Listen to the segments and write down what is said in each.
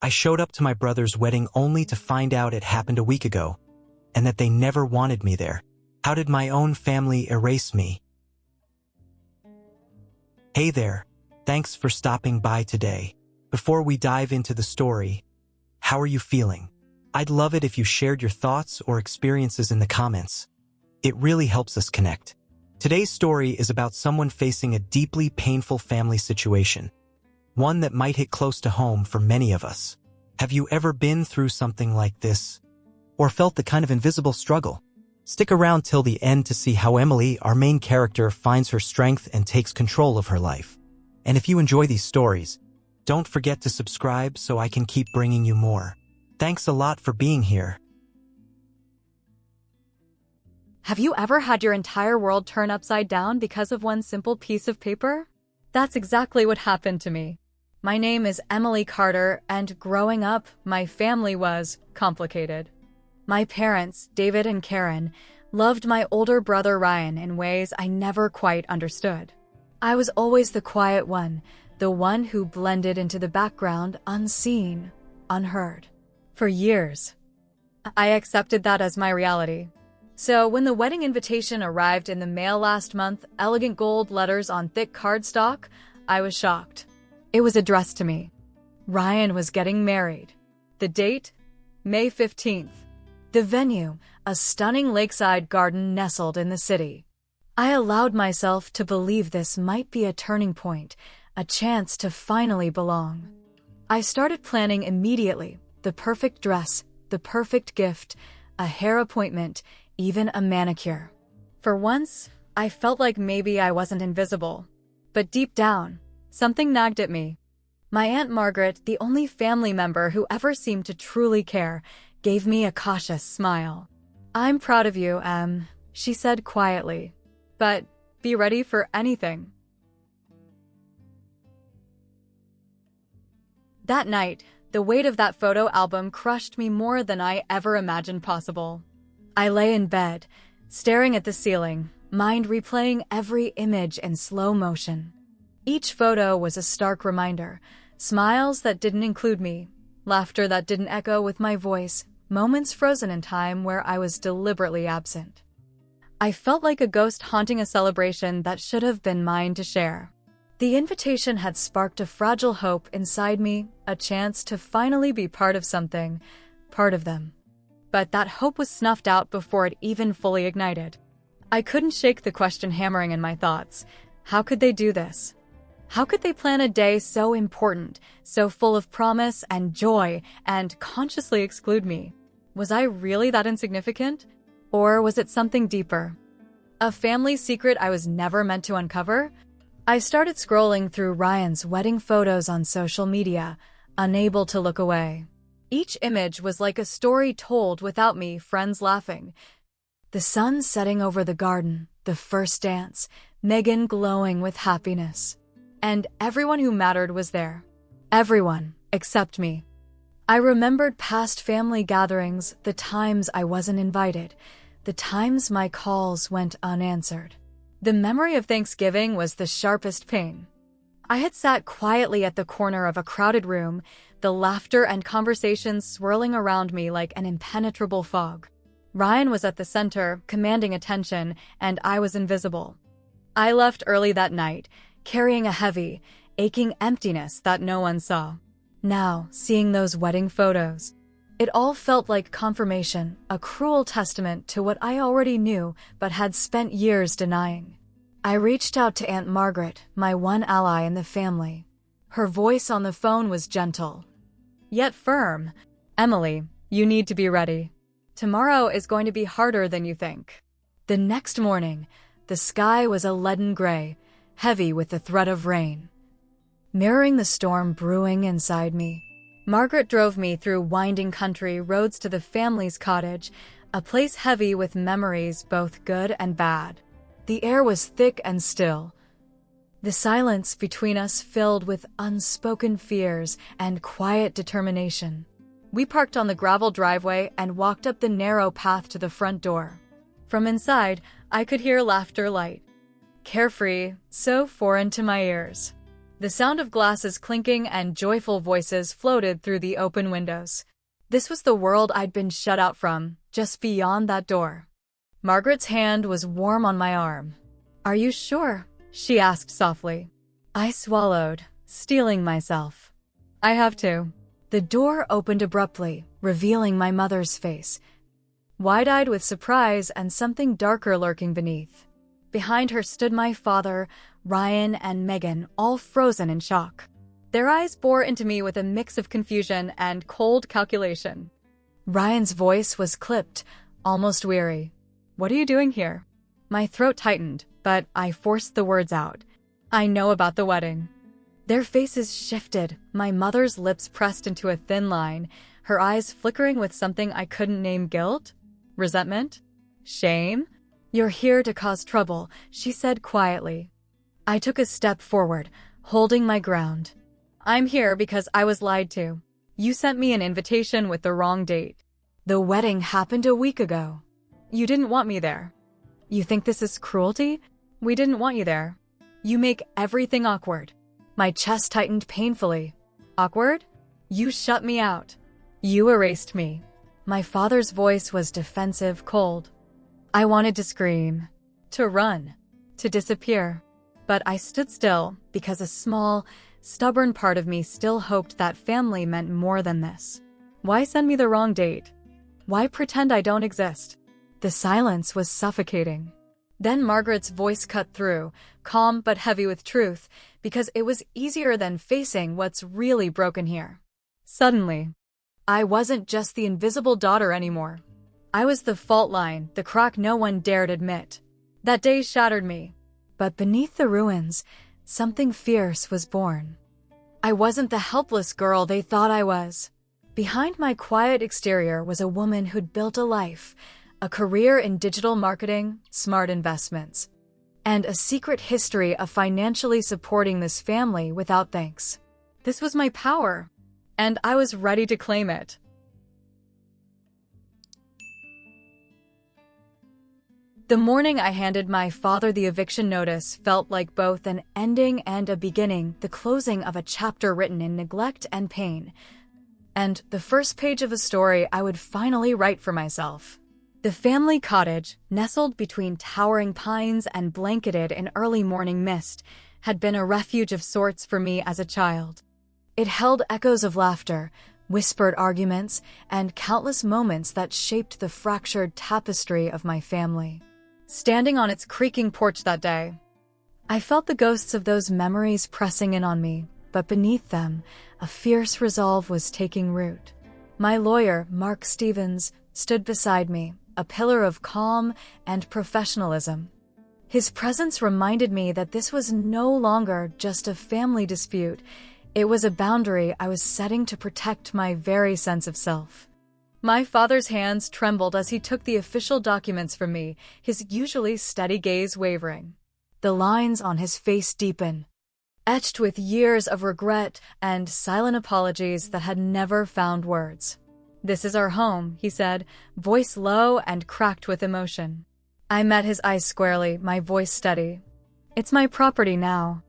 I showed up to my brother's wedding only to find out it happened a week ago, and that they never wanted me there. How did my own family erase me? Hey there, thanks for stopping by today. Before we dive into the story, how are you feeling? I'd love it if you shared your thoughts or experiences in the comments. It really helps us connect. Today's story is about someone facing a deeply painful family situation, one that might hit close to home for many of us. Have you ever been through something like this, or felt the kind of invisible struggle? Stick around till the end to see how Emily, our main character, finds her strength and takes control of her life. And if you enjoy these stories, don't forget to subscribe so I can keep bringing you more. Thanks a lot for being here. Have you ever had your entire world turn upside down because of one simple piece of paper? That's exactly what happened to me. My name is Emily Carter, and growing up, my family was complicated. My parents, David and Karen, loved my older brother Ryan in ways I never quite understood. I was always the quiet one, the one who blended into the background, unseen, unheard. For years, I accepted that as my reality. So when the wedding invitation arrived in the mail last month, elegant gold letters on thick cardstock, I was shocked. It was addressed to me. Ryan was getting married. The date? May 15th. The venue, a stunning lakeside garden nestled in the city. I allowed myself to believe this might be a turning point, a chance to finally belong. I started planning immediately. The perfect dress, the perfect gift, a hair appointment, even a manicure. For once, I felt like maybe I wasn't invisible. But deep down, something nagged at me. My Aunt Margaret, the only family member who ever seemed to truly care, gave me a cautious smile. "I'm proud of you, Em," she said quietly. "But be ready for anything." That night, the weight of that photo album crushed me more than I ever imagined possible. I lay in bed, staring at the ceiling, mind replaying every image in slow motion. Each photo was a stark reminder, smiles that didn't include me, laughter that didn't echo with my voice, moments frozen in time where I was deliberately absent. I felt like a ghost haunting a celebration that should have been mine to share. The invitation had sparked a fragile hope inside me, a chance to finally be part of something, part of them. But that hope was snuffed out before it even fully ignited. I couldn't shake the question hammering in my thoughts. How could they do this? How could they plan a day so important, so full of promise and joy, and consciously exclude me? Was I really that insignificant? Or was it something deeper? A family secret I was never meant to uncover? I started scrolling through Ryan's wedding photos on social media, unable to look away. Each image was like a story told without me, friends laughing. The sun setting over the garden, the first dance, Megan glowing with happiness. And everyone who mattered was there. Everyone, except me. I remembered past family gatherings, the times I wasn't invited, the times my calls went unanswered. The memory of Thanksgiving was the sharpest pain. I had sat quietly at the corner of a crowded room, the laughter and conversations swirling around me like an impenetrable fog. Ryan was at the center, commanding attention, and I was invisible. I left early that night, carrying a heavy, aching emptiness that no one saw. Now, seeing those wedding photos, it all felt like confirmation, a cruel testament to what I already knew but had spent years denying. I reached out to Aunt Margaret, my one ally in the family. Her voice on the phone was gentle, yet firm. "Emily, you need to be ready. Tomorrow is going to be harder than you think." The next morning, the sky was a leaden gray, heavy with the threat of rain, mirroring the storm brewing inside me. Margaret drove me through winding country roads to the family's cottage, a place heavy with memories both good and bad. The air was thick and still, the silence between us filled with unspoken fears and quiet determination. We parked on the gravel driveway and walked up the narrow path to the front door. From inside, I could hear laughter light, carefree, so foreign to my ears. The sound of glasses clinking and joyful voices floated through the open windows. This was the world I'd been shut out from, just beyond that door. Margaret's hand was warm on my arm. "Are you sure?" she asked softly. I swallowed, steeling myself. "I have to." The door opened abruptly, revealing my mother's face, wide-eyed with surprise and something darker lurking beneath. Behind her stood my father, Ryan, and Megan, all frozen in shock. Their eyes bore into me with a mix of confusion and cold calculation. Ryan's voice was clipped, almost weary. "What are you doing here?" My throat tightened, but I forced the words out. "I know about the wedding." Their faces shifted, my mother's lips pressed into a thin line, her eyes flickering with something I couldn't name. Guilt? Resentment? Shame? "You're here to cause trouble," she said quietly. I took a step forward, holding my ground. "I'm here because I was lied to. You sent me an invitation with the wrong date. The wedding happened a week ago. You didn't want me there. You think this is cruelty? We didn't want you there. You make everything awkward." My chest tightened painfully. "Awkward? You shut me out. You erased me." My father's voice was defensive, cold. I wanted to scream, to run, to disappear. But I stood still because a small, stubborn part of me still hoped that family meant more than this. Why send me the wrong date? Why pretend I don't exist? The silence was suffocating. Then Margaret's voice cut through, calm but heavy with truth, because it was easier than facing what's really broken here. Suddenly, I wasn't just the invisible daughter anymore. I was the fault line, the crack no one dared admit. That day shattered me. But beneath the ruins, something fierce was born. I wasn't the helpless girl they thought I was. Behind my quiet exterior was a woman who'd built a life, a career in digital marketing, smart investments, and a secret history of financially supporting this family without thanks. This was my power, and I was ready to claim it. The morning I handed my father the eviction notice felt like both an ending and a beginning, the closing of a chapter written in neglect and pain, and the first page of a story I would finally write for myself. The family cottage, nestled between towering pines and blanketed in early morning mist, had been a refuge of sorts for me as a child. It held echoes of laughter, whispered arguments, and countless moments that shaped the fractured tapestry of my family. Standing on its creaking porch that day, I felt the ghosts of those memories pressing in on me, but beneath them, a fierce resolve was taking root. My lawyer, Mark Stevens, stood beside me, a pillar of calm and professionalism. His presence reminded me that this was no longer just a family dispute. It was a boundary I was setting to protect my very sense of self. My father's hands trembled as he took the official documents from me, his usually steady gaze wavering. The lines on his face deepened, etched with years of regret and silent apologies that had never found words. "This is our home," he said, voice low and cracked with emotion. I met his eyes squarely, my voice steady. "It's my property now.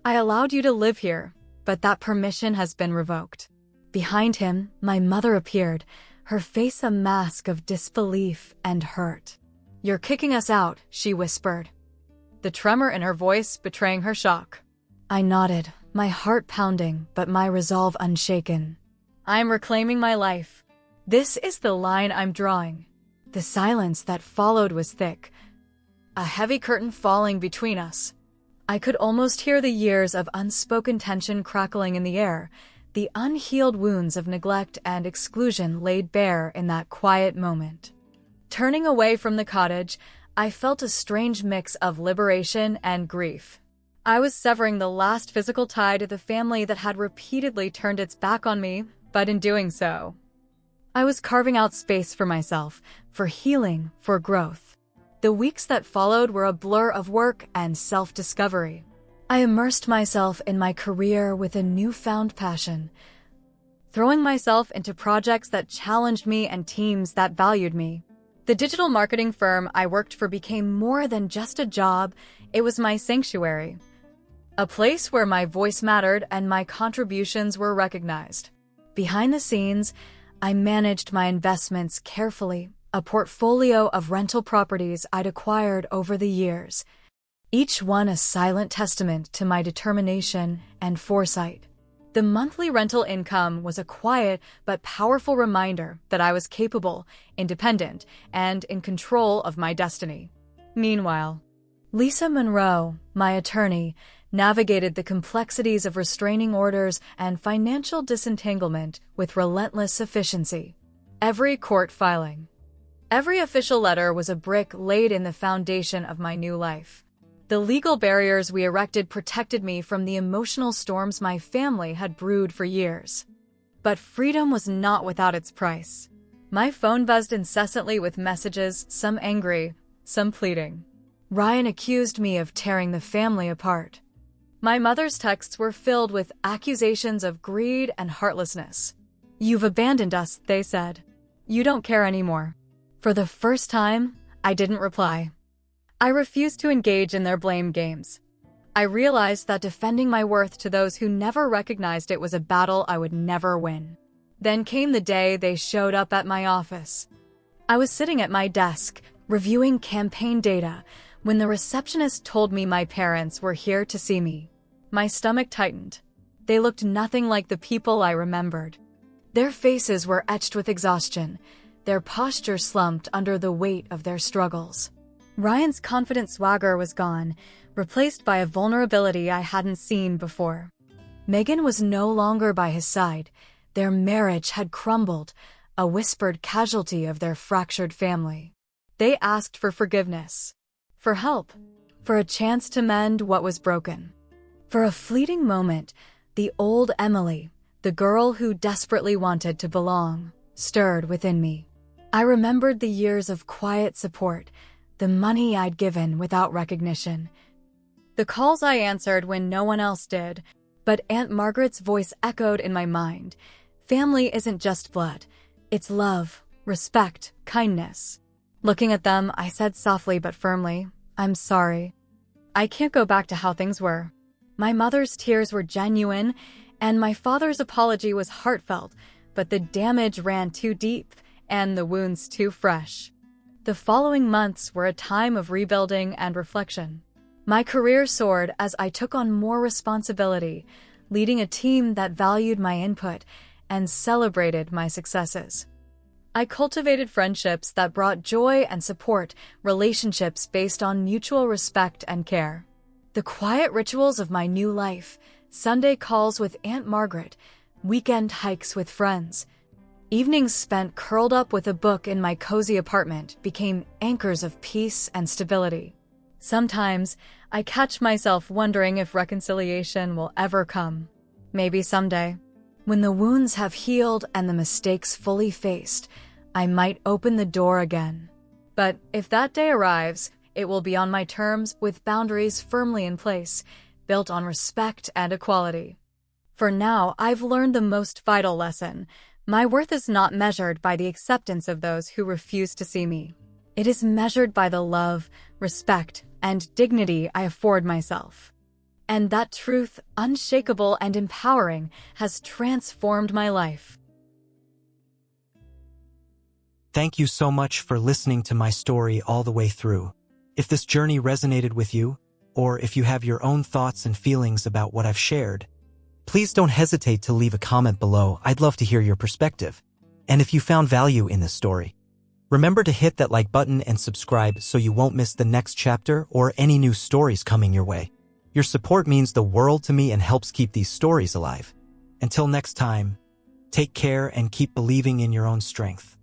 I allowed you to live here, but that permission has been revoked." Behind him, my mother appeared, her face a mask of disbelief and hurt. "You're kicking us out," she whispered, the tremor in her voice betraying her shock. I nodded, my heart pounding, but my resolve unshaken. "I'm reclaiming my life. This is the line I'm drawing." The silence that followed was thick, a heavy curtain falling between us. I could almost hear the years of unspoken tension crackling in the air, the unhealed wounds of neglect and exclusion laid bare in that quiet moment. Turning away from the cottage, I felt a strange mix of liberation and grief. I was severing the last physical tie to the family that had repeatedly turned its back on me, but in doing so, I was carving out space for myself, for healing, for growth. The weeks that followed were a blur of work and self-discovery. I immersed myself in my career with a newfound passion, throwing myself into projects that challenged me and teams that valued me. The digital marketing firm I worked for became more than just a job, it was my sanctuary. A place where my voice mattered and my contributions were recognized. Behind the scenes, I managed my investments carefully, a portfolio of rental properties I'd acquired over the years, each one a silent testament to my determination and foresight. The monthly rental income was a quiet but powerful reminder that I was capable, independent, and in control of my destiny. Meanwhile, Lisa Monroe, my attorney, navigated the complexities of restraining orders and financial disentanglement with relentless efficiency. Every court filing, every official letter was a brick laid in the foundation of my new life. The legal barriers we erected protected me from the emotional storms my family had brewed for years. But freedom was not without its price. My phone buzzed incessantly with messages, some angry, some pleading. Ryan accused me of tearing the family apart. My mother's texts were filled with accusations of greed and heartlessness. "You've abandoned us," they said. "You don't care anymore." For the first time, I didn't reply. I refused to engage in their blame games. I realized that defending my worth to those who never recognized it was a battle I would never win. Then came the day they showed up at my office. I was sitting at my desk, reviewing campaign data, when the receptionist told me my parents were here to see me. My stomach tightened. They looked nothing like the people I remembered. Their faces were etched with exhaustion, their posture slumped under the weight of their struggles. Ryan's confident swagger was gone, replaced by a vulnerability I hadn't seen before. Megan was no longer by his side. Their marriage had crumbled, a whispered casualty of their fractured family. They asked for forgiveness, for help, for a chance to mend what was broken. For a fleeting moment, the old Emily, the girl who desperately wanted to belong, stirred within me. I remembered the years of quiet support, the money I'd given without recognition, the calls I answered when no one else did, but Aunt Margaret's voice echoed in my mind. Family isn't just blood. It's love, respect, kindness. Looking at them, I said softly but firmly, "I'm sorry. I can't go back to how things were." My mother's tears were genuine, and my father's apology was heartfelt, but the damage ran too deep and the wounds too fresh. The following months were a time of rebuilding and reflection. My career soared as I took on more responsibility, leading a team that valued my input and celebrated my successes. I cultivated friendships that brought joy and support, relationships based on mutual respect and care. The quiet rituals of my new life, Sunday calls with Aunt Margaret, weekend hikes with friends, evenings spent curled up with a book in my cozy apartment became anchors of peace and stability. Sometimes, I catch myself wondering if reconciliation will ever come. Maybe someday. When the wounds have healed and the mistakes fully faced, I might open the door again. But if that day arrives, it will be on my terms with boundaries firmly in place, built on respect and equality. For now, I've learned the most vital lesson. My worth is not measured by the acceptance of those who refuse to see me. It is measured by the love, respect, and dignity I afford myself. And that truth, unshakable and empowering, has transformed my life. Thank you so much for listening to my story all the way through. If this journey resonated with you, or if you have your own thoughts and feelings about what I've shared, please don't hesitate to leave a comment below. I'd love to hear your perspective. And if you found value in this story, remember to hit that like button and subscribe so you won't miss the next chapter or any new stories coming your way. Your support means the world to me and helps keep these stories alive. Until next time, take care and keep believing in your own strength.